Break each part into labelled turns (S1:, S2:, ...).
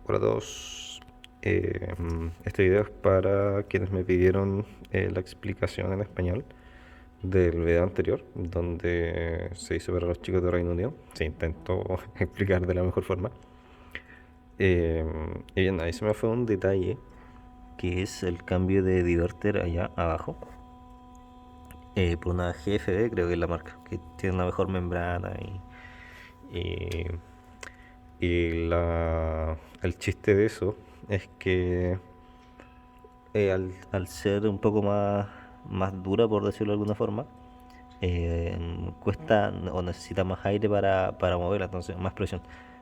S1: Hola a todos. Este video es para quienes me pidieron la explicación en español del video anterior, donde se hizo para los chicos de Reino Unido. Se intentó explicar de la mejor forma. Eh, y bien, ahí se me fue un detalle, que es el cambio de diverter allá abajo. Por una GFB, creo que es la marca, que tiene una mejor membrana y, el chiste de eso es que al ser un poco más dura, por decirlo de alguna forma, cuesta o necesita más aire para moverla, entonces más presión.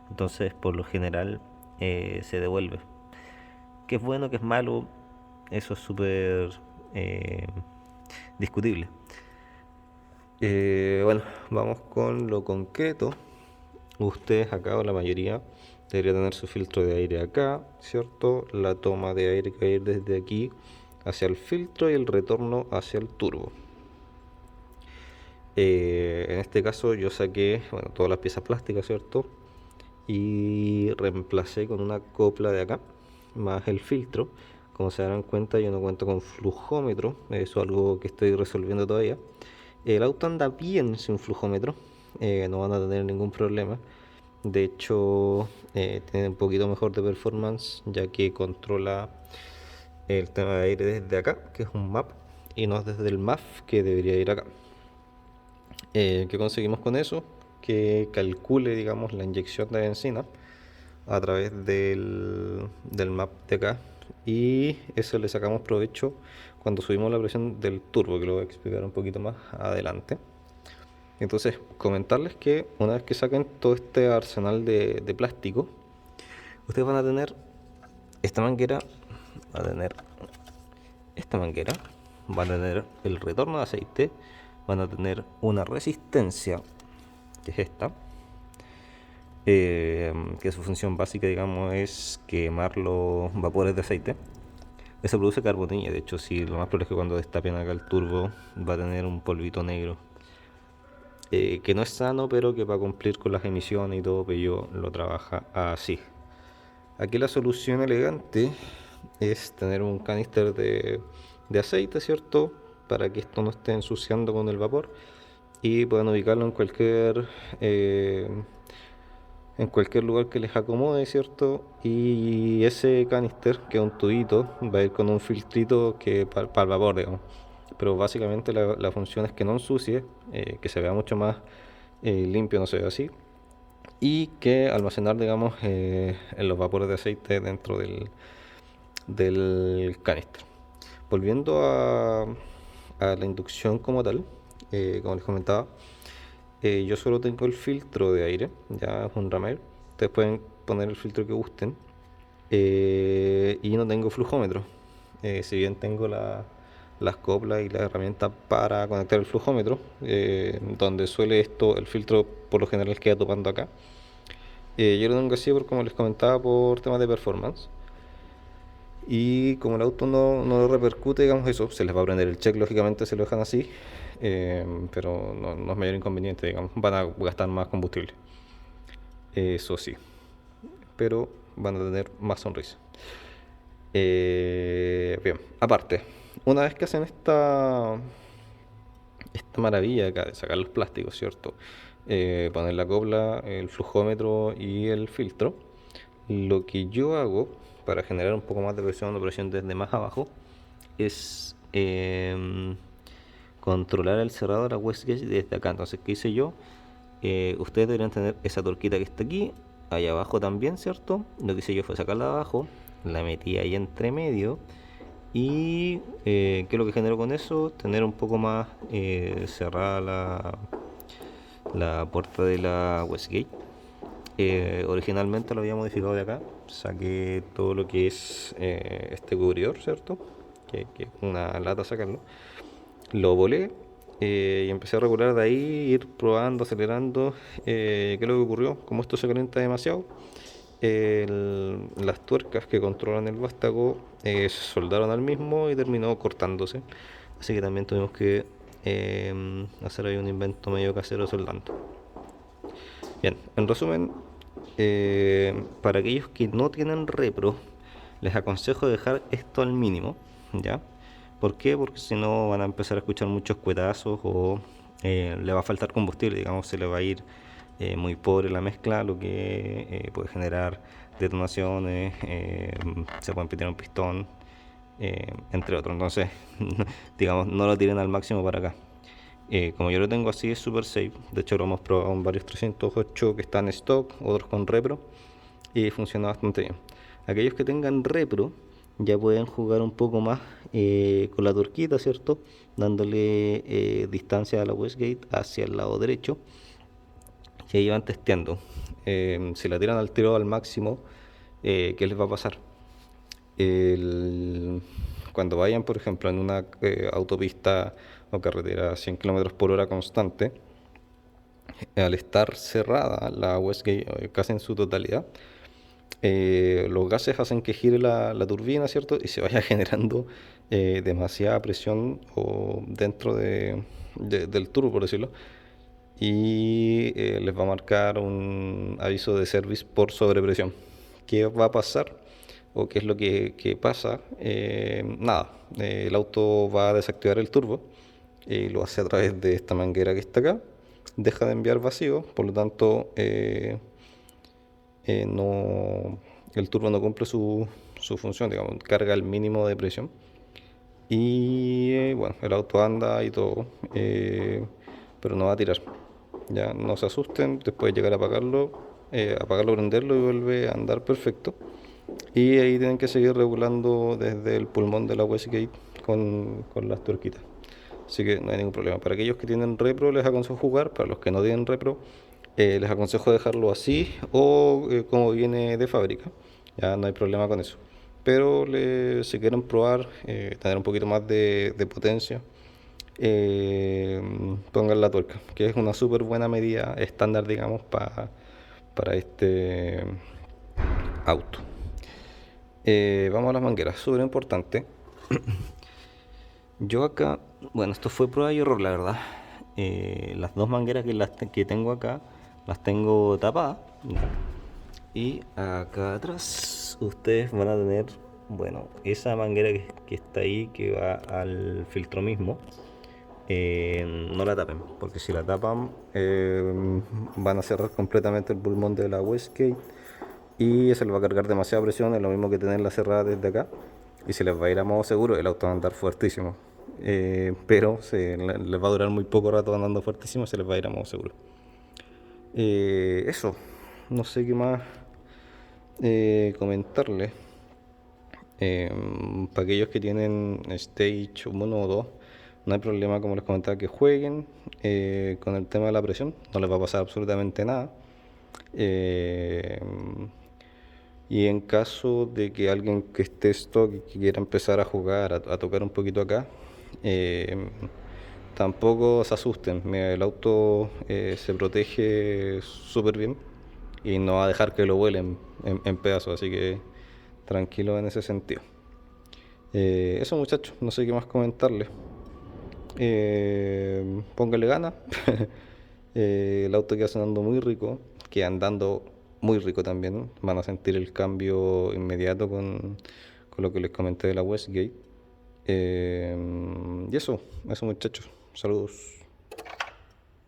S1: Entonces, por lo general, se devuelve. ¿Qué es bueno, qué es malo? Eso es súper eh, discutible. Bueno, vamos con lo concreto. Ustedes acá, o la mayoría, debería tener su filtro de aire acá, ¿cierto? La toma de aire que va a ir desde aquí hacia el filtro y el retorno hacia el turbo. En este caso yo saqué, bueno, todas las piezas plásticas, ¿cierto? Y reemplacé con una copla de acá, más el filtro. Como se darán cuenta, yo no cuento con flujómetro, eso es algo que estoy resolviendo todavía. El auto anda bien sin flujómetro, no van a tener ningún problema. De hecho, tiene un poquito mejor de performance, ya que controla el tema de aire desde acá, que es un map, y no desde el MAF, que debería ir acá. ¿Qué conseguimos con eso? Que calcule, digamos, la inyección de benzina a través del map de acá, y eso le sacamos provecho cuando subimos la presión del turbo, que lo voy a explicar un poquito más adelante. Entonces, comentarles que una vez que saquen todo este arsenal de plástico, ustedes van a tener esta manguera, va a tener esta manguera, van a tener el retorno de aceite, van a tener una resistencia, que es esta, que su función básica, digamos, es quemar los vapores de aceite. Eso produce carbonilla, de hecho, si lo más probable es que cuando destapen acá el turbo va a tener un polvito negro. Que no es sano, pero que para cumplir con las emisiones y todo, Peugeot lo trabaja así. Aquí la solución elegante es tener un canister de aceite, ¿cierto? Para que esto no esté ensuciando con el vapor y puedan ubicarlo eh, en cualquier lugar que les acomode, ¿cierto? Y ese canister, que es un tubito, va a ir con un filtrito que para el vapor, digamos. Pero básicamente la función es que no ensucie, que se vea mucho más limpio, no se ve así, y que almacenar, digamos, en los vapores de aceite dentro del canister. Volviendo a la inducción como tal, como les comentaba, yo solo tengo el filtro de aire, ya es un Ramel. Ustedes pueden poner el filtro que gusten. Y no tengo flujómetro. Si bien tengo las coplas y la herramienta para conectar el flujómetro, donde suele esto, el filtro por lo general queda topando acá. Yo lo tengo así, como les comentaba, por temas de performance. Y como el auto no lo repercute, digamos eso, se les va a prender el check, lógicamente se lo dejan así, pero no es mayor inconveniente, digamos, van a gastar más combustible, eso sí, pero van a tener más sonrisa. Bien, aparte, una vez que hacen esta maravilla acá de sacar los plásticos, ¿cierto? Poner la copla, el flujómetro y el filtro. Lo que yo hago para generar un poco más de presión desde más abajo, es controlar el cerrado de la wastegate desde acá. Entonces, ¿qué hice yo? Ustedes deberían tener esa torquita que está aquí, ahí abajo también, ¿cierto? Lo que hice yo fue sacarla de abajo, la metí ahí entre medio. Y ¿qué es lo que generó con eso? Tener un poco más cerrada la puerta de la Westgate. Originalmente lo había modificado de acá. Saqué todo lo que es este cubridor, ¿cierto? Que es una lata sacarlo. Lo volé y empecé a regular de ahí, ir probando, acelerando. ¿Qué es lo que ocurrió? Como esto se calienta demasiado, las tuercas que controlan el vástago se soldaron al mismo y terminó cortándose. Así que también tuvimos que hacer ahí un invento medio casero soldando. Bien, en resumen, Para aquellos que no tienen repro, les aconsejo dejar esto al mínimo, ¿ya? ¿Por qué? Porque si no van a empezar a escuchar muchos cuetazos o le va a faltar combustible, digamos, se le va a ir muy pobre la mezcla, lo que puede generar detonaciones, se puede empeñar un pistón, entre otros. Entonces, digamos, no lo tiren al máximo para acá. Como yo lo tengo así, es super safe. De hecho, lo hemos probado en varios 308 que están en stock, otros con repro, y funciona bastante bien. Aquellos que tengan repro ya pueden jugar un poco más con la turquita, ¿cierto? Dándole distancia a la Westgate hacia el lado derecho. Y ahí van testeando. Si la tiran al tiro al máximo, ¿qué les va a pasar? El- Cuando vayan, por ejemplo, en una autopista o carretera a 100 kilómetros por hora constante, al estar cerrada la Westgate casi en su totalidad, los gases hacen que gire la turbina, ¿cierto? Y se vaya generando demasiada presión o dentro del turbo, por decirlo. Y les va a marcar un aviso de service por sobrepresión. ¿Qué va a pasar? ¿O qué es lo que pasa? Nada, el auto va a desactivar el turbo y lo hace a través de esta manguera que está acá. Deja de enviar vacío, por lo tanto no, el turbo no cumple su función, digamos, carga el mínimo de presión. Y bueno, el auto anda y todo, pero no va a tirar. Ya no se asusten, después de llegar a apagarlo, prenderlo y vuelve a andar perfecto. Y ahí tienen que seguir regulando desde el pulmón de la Westgate con las tuerquitas. Así que no hay ningún problema. Para aquellos que tienen repro les aconsejo jugar, para los que no tienen repro les aconsejo dejarlo así o como viene de fábrica. Ya no hay problema con eso. Pero si quieren probar, tener un poquito más de potencia, eh, pongan la tuerca, que es una súper buena medida estándar, digamos, para este auto. Vamos a las mangueras, súper importante. Yo acá, bueno, esto fue prueba y error, la verdad. Las dos mangueras que tengo acá, las tengo tapadas. Y acá atrás ustedes van a tener, bueno, esa manguera que está ahí, que va al filtro mismo. No la tapen, porque si la tapan van a cerrar completamente el pulmón de la Westgate y se le va a cargar demasiada presión, es lo mismo que tenerla cerrada desde acá y se les va a ir a modo seguro, el auto va a andar fuertísimo. Pero les va a durar muy poco rato andando fuertísimo, se les va a ir a modo seguro. Eso, no sé qué más comentarles. Para aquellos que tienen Stage 1 o 2, no hay problema, como les comentaba, que jueguen con el tema de la presión, no les va a pasar absolutamente nada. Eh, y en caso de que alguien que esté stock y que quiera empezar a jugar, a tocar un poquito acá, eh, tampoco se asusten. Mira, el auto se protege súper bien y no va a dejar que lo vuelen en pedazos, así que tranquilo en ese sentido. Eso muchachos, no sé qué más comentarles. Póngale ganas. El auto queda sonando muy rico, queda andando muy rico también. Van a sentir el cambio inmediato con lo que les comenté de la Westgate. Y eso muchachos. Saludos.